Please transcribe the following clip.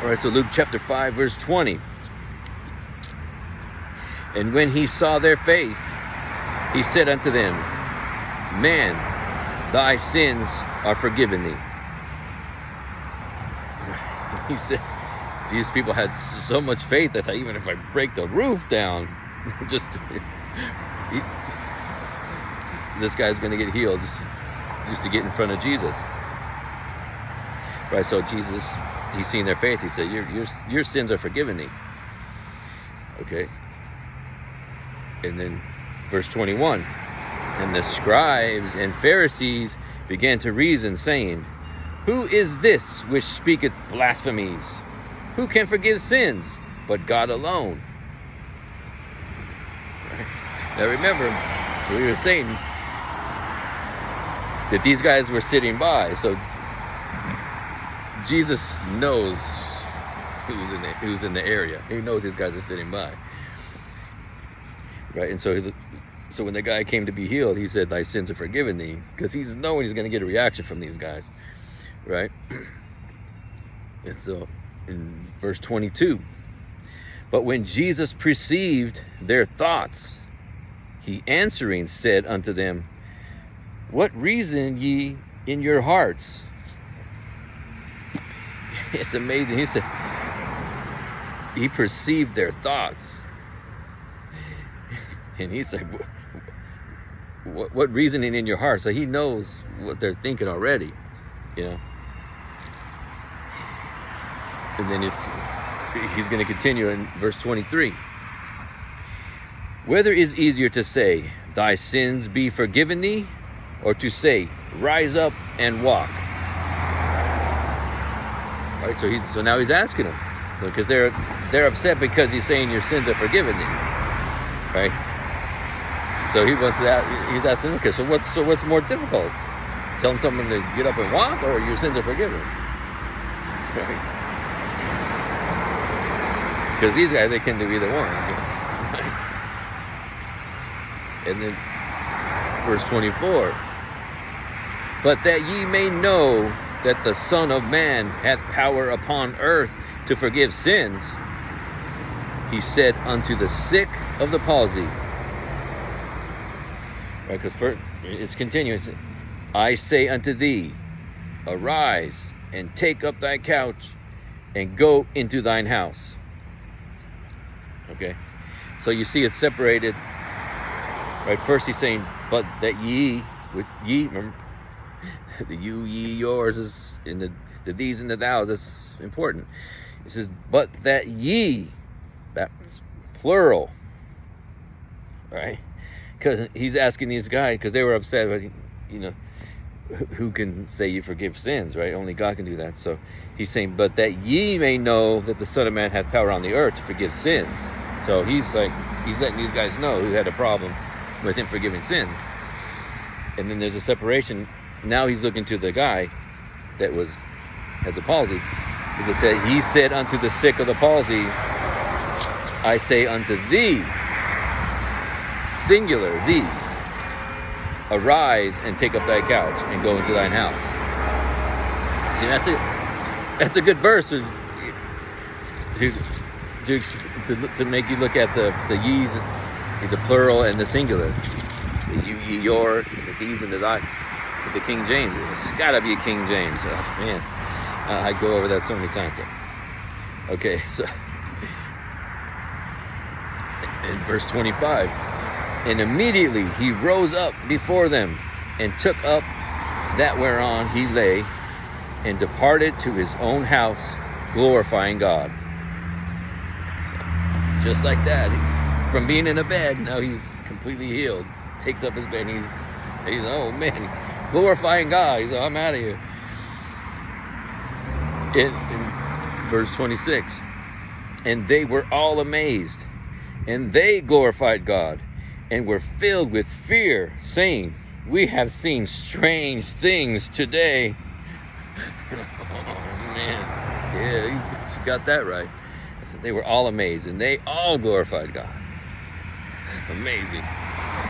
All right, so Luke chapter 5, verse 20. And when he saw their faith, he said unto them, Man, thy sins are forgiven thee. He said, these people had so much faith that even if I break the roof down, this guy's going to get healed just to get in front of Jesus. Right, so Jesus, he's seen their faith. He said, your sins are forgiven thee. Okay. And then verse 21. And the scribes and Pharisees began to reason, saying, Who is this which speaketh blasphemies? Who can forgive sins but God alone? Right. Now remember, we were saying that these guys were sitting by. So Jesus knows who's in the area. He knows these guys are sitting by. Right, and so when the guy came to be healed, he said, Thy sins are forgiven thee, because he's knowing he's going to get a reaction from these guys, right? And so in verse 22, but when Jesus perceived their thoughts, he answering said unto them, What reason ye in your hearts? It's amazing. He said, he perceived their thoughts. And he's like, what reasoning in your heart? So he knows what they're thinking already, you know. And then he's going to continue in verse 23. Whether is easier to say, Thy sins be forgiven thee, or to say, Rise up and walk? Right. So now he's asking them, because they're upset because he's saying your sins are forgiven thee, right? So he's asking, okay, so what's more difficult? Telling someone to get up and walk, or your sins are forgiven? Right? Because these guys, they can do either one. And then verse 24. But that ye may know that the Son of Man hath power upon earth to forgive sins, he said unto the sick of the palsy. Right, because first it's continuous. I say unto thee, arise and take up thy couch and go into thine house. Okay, so you see it's separated. Right, first he's saying, but that ye, with ye, remember, the you, ye, yours is in the these and the thous. That's important. He says, but that ye, that's plural. Right. Because he's asking these guys, because they were upset, but who can say you forgive sins, right? Only God can do that. So he's saying, but that ye may know that the Son of Man hath power on the earth to forgive sins. So he's letting these guys know who had a problem with him forgiving sins. And then there's a separation. Now he's looking to the guy that had the palsy. As it said, he said unto the sick of the palsy, I say unto thee, singular, thee, arise and take up thy couch and go into thine house. See, that's a good verse to make you look at the ye's, the plural, and the singular. The you, ye, your, the these, and the thys. The King James. It's got to be a King James. Oh, man, I go over that so many times. Okay, so in verse 25. And immediately he rose up before them, and took up that whereon he lay, and departed to his own house, glorifying God. So, just like that, from being in a bed, now he's completely healed. Takes up his bed, and he's oh man, glorifying God. He's I'm out of here. In verse 26, and they were all amazed, and they glorified God, and were filled with fear, saying, We have seen strange things today. Oh man, yeah, you got that right. They were all amazed, and they all glorified God. Amazing.